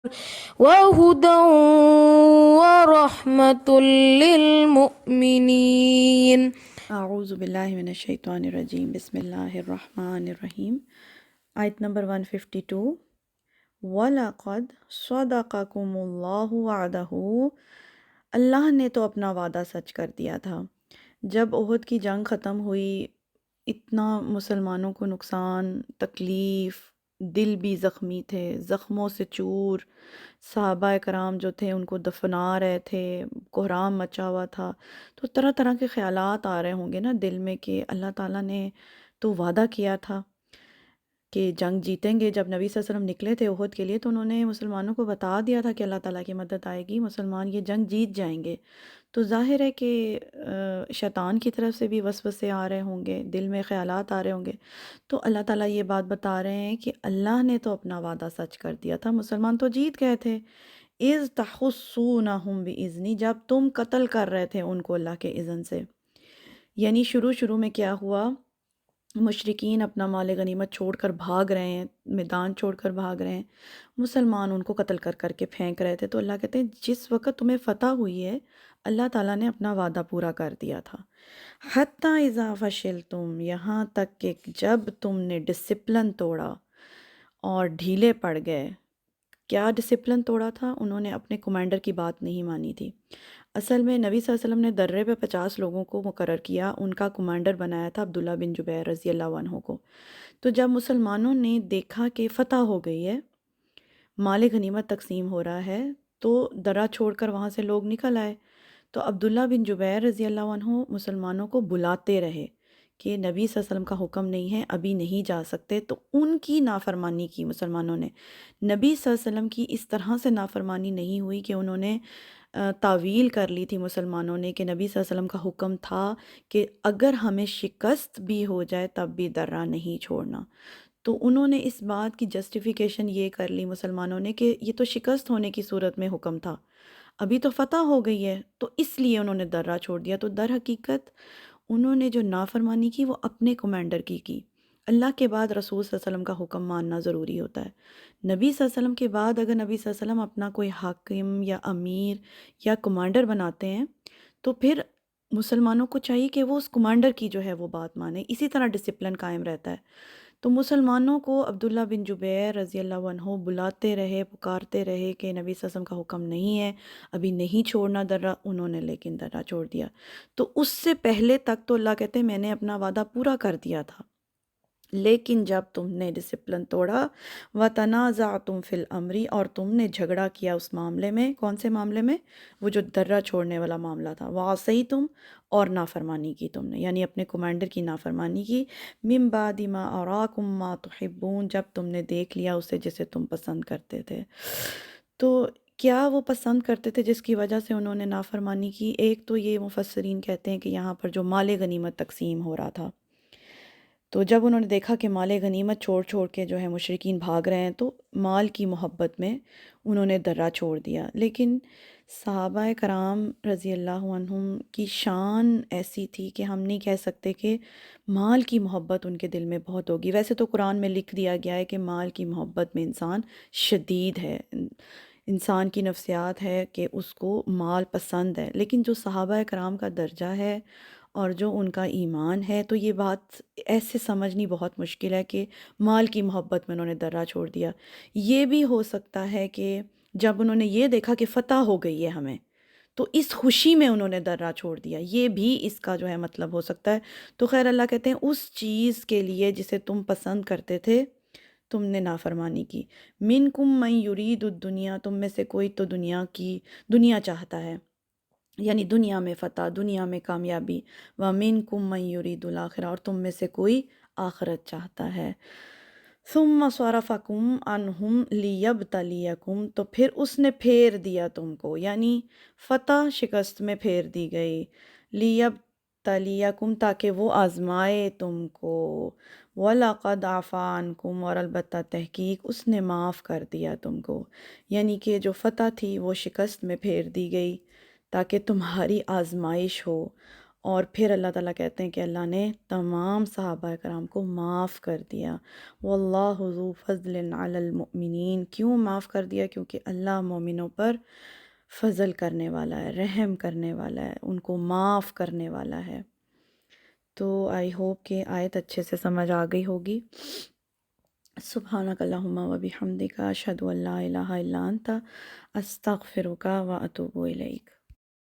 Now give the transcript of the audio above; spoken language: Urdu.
وهدى ورحمة للمؤمنين. اعوذ باللہ من الشیطان الرجیم، بسم اللہ الرحمن الرحیم۔ آیت نمبر 152۔ وَلَقَدْ صَدَقَكُمُ اللَّهُ وَعْدَهُ، اللہ نے تو اپنا وعدہ سچ کر دیا تھا۔ جب احد کی جنگ ختم ہوئی، اتنا مسلمانوں کو نقصان، تکلیف، دل بھی زخمی تھے، زخموں سے چور، صحابہ کرام جو تھے ان کو دفنا رہے تھے، کوہرام مچا ہوا تھا، تو طرح طرح کے خیالات آ رہے ہوں گے نا دل میں کہ اللہ تعالیٰ نے تو وعدہ کیا تھا کہ جنگ جیتیں گے۔ جب نبی صلی اللہ علیہ وسلم نکلے تھے احد کے لیے تو انہوں نے مسلمانوں کو بتا دیا تھا کہ اللہ تعالیٰ کی مدد آئے گی، مسلمان یہ جنگ جیت جائیں گے۔ تو ظاہر ہے کہ شیطان کی طرف سے بھی وسوسے آ رہے ہوں گے، دل میں خیالات آ رہے ہوں گے، تو اللہ تعالیٰ یہ بات بتا رہے ہیں کہ اللہ نے تو اپنا وعدہ سچ کر دیا تھا، مسلمان تو جیت گئے تھے۔ اِذ تَحُسُّونَهُم بِإِذْنِی، جب تم قتل کر رہے تھے ان کو اللہ کے اذن سے۔ یعنی شروع میں کیا ہوا، مشرکین اپنا مال غنیمت چھوڑ کر بھاگ رہے ہیں، میدان چھوڑ کر بھاگ رہے ہیں، مسلمان ان کو قتل کر کر کے پھینک رہے تھے۔ تو اللہ کہتے ہیں جس وقت تمہیں فتح ہوئی ہے، اللہ تعالیٰ نے اپنا وعدہ پورا کر دیا تھا۔ حتیٰ اذا فشلتم، یہاں تک کہ جب تم نے ڈسپلن توڑا اور ڈھیلے پڑ گئے۔ کیا ڈسپلن توڑا تھا؟ انہوں نے اپنے کمانڈر کی بات نہیں مانی تھی۔ اصل میں نبی صلی اللہ علیہ وسلم نے درے پہ 50 لوگوں کو مقرر کیا، ان کا کمانڈر بنایا تھا عبداللہ بن جبیر رضی اللہ عنہ کو۔ تو جب مسلمانوں نے دیکھا کہ فتح ہو گئی ہے، مال غنیمت تقسیم ہو رہا ہے، تو درہ چھوڑ کر وہاں سے لوگ نکل آئے۔ تو عبداللہ بن جبیر رضی اللہ عنہ مسلمانوں کو بلاتے رہے کہ نبی صلی اللہ علیہ وسلم کا حکم نہیں ہے، ابھی نہیں جا سکتے۔ تو ان کی نافرمانی کی مسلمانوں نے، نبی صلی اللہ علیہ وسلم کی اس طرح سے نافرمانی نہیں ہوئی کہ انہوں نے تعویل کر لی تھی مسلمانوں نے کہ نبی صلی اللہ علیہ وسلم کا حکم تھا کہ اگر ہمیں شکست بھی ہو جائے تب بھی درہ نہیں چھوڑنا۔ تو انہوں نے اس بات کی جسٹیفیکیشن یہ کر لی مسلمانوں نے کہ یہ تو شکست ہونے کی صورت میں حکم تھا، ابھی تو فتح ہو گئی ہے، تو اس لیے انہوں نے درہ چھوڑ دیا۔ تو در حقیقت انہوں نے جو نافرمانی کی وہ اپنے کمانڈر کی۔ اللہ کے بعد رسول صلی اللہ علیہ وسلم کا حکم ماننا ضروری ہوتا ہے۔ نبی صلی اللہ علیہ وسلم کے بعد اگر نبی صلی اللہ علیہ وسلم اپنا کوئی حاکم یا امیر یا کمانڈر بناتے ہیں تو پھر مسلمانوں کو چاہیے کہ وہ اس کمانڈر کی جو ہے وہ بات مانیں، اسی طرح ڈسپلن قائم رہتا ہے۔ تو مسلمانوں کو عبداللہ بن جبیر رضی اللہ عنہ بلاتے رہے، پکارتے رہے کہ نبی صلی اللہ علیہ وسلم کا حکم نہیں ہے، ابھی نہیں چھوڑنا درہ، انہوں نے لیکن درہ چھوڑ دیا۔ تو اس سے پہلے تک تو اللہ کہتے ہیں میں نے اپنا وعدہ پورا کر دیا تھا، لیکن جب تم نے ڈسپلن توڑا، وَتَنَازَعْتُمْ فِي الْأَمْرِ، اور تم نے جھگڑا کیا اس معاملے میں، کون سے معاملے میں؟ وہ جو درہ چھوڑنے والا معاملہ تھا۔ وَعَصَيْتُمْ، اور نافرمانی کی تم نے، یعنی اپنے کمانڈر کی نافرمانی کی۔ مِن بَعْدِ مَا أَرَاكُمْ مَا تُحِبُّونَ، جب تم نے دیکھ لیا اسے جسے تم پسند کرتے تھے۔ تو کیا وہ پسند کرتے تھے جس کی وجہ سے انہوں نے نافرمانی کی؟ ایک تو یہ مفسرین کہتے ہیں کہ یہاں پر جو مال غنیمت تقسیم ہو رہا تھا، تو جب انہوں نے دیکھا کہ مال غنیمت چھوڑ چھوڑ کے جو ہے مشرکین بھاگ رہے ہیں، تو مال کی محبت میں انہوں نے درہ چھوڑ دیا۔ لیکن صحابہ کرام رضی اللہ عنہم کی شان ایسی تھی کہ ہم نہیں کہہ سکتے کہ مال کی محبت ان کے دل میں بہت ہوگی۔ ویسے تو قرآن میں لکھ دیا گیا ہے کہ مال کی محبت میں انسان شدید ہے، انسان کی نفسیات ہے کہ اس کو مال پسند ہے، لیکن جو صحابہ کرام کا درجہ ہے اور جو ان کا ایمان ہے، تو یہ بات ایسے سمجھنی بہت مشکل ہے کہ مال کی محبت میں انہوں نے درہ چھوڑ دیا۔ یہ بھی ہو سکتا ہے کہ جب انہوں نے یہ دیکھا کہ فتح ہو گئی ہے ہمیں، تو اس خوشی میں انہوں نے درہ چھوڑ دیا، یہ بھی اس کا جو ہے مطلب ہو سکتا ہے۔ تو خیر اللہ کہتے ہیں اس چیز کے لیے جسے تم پسند کرتے تھے تم نے نافرمانی کی۔ منکم من یرید الدنیا، تم میں سے کوئی تو دنیا چاہتا ہے، یعنی دنیا میں فتح، دنیا میں کامیابی۔ وَمِنْكُمْ مَنْ يُرِيدُ الْآخِرَةَ، اور تم میں سے کوئی آخرت چاہتا ہے۔ ثُمَّ صَرَفَكُمْ عَنْهُمْ لِيَبْتَلِيَكُمْ، تو پھر اس نے پھیر دیا تم کو، یعنی فتح شکست میں پھیر دی گئی، لِيَبْتَلِيَكُمْ، تاکہ وہ آزمائے تم کو۔ وَلَقَدْ عَفَا عَنْكُمْ، اور البتہ تحقیق اس نے معاف کر دیا تم کو، یعنی کہ جو فتح تھی وہ شکست میں پھیر دی گئی تاکہ تمہاری آزمائش ہو اور پھر اللہ تعالیٰ کہتے ہیں کہ اللہ نے تمام صحابہ کرام کو معاف کر دیا۔ واللہ ذو فضل علی المؤمنین، کیوں معاف کر دیا؟ کیونکہ اللہ مومنوں پر فضل کرنے والا ہے، رحم کرنے والا ہے، ان کو معاف کرنے والا ہے۔ تو آئی ہوپ کہ آیت اچھے سے سمجھ آ گئی ہوگی۔ سبحانک اللہم و بحمدک، اشہد ان لا الہ الا انت، استغفرک و اتوب الیک۔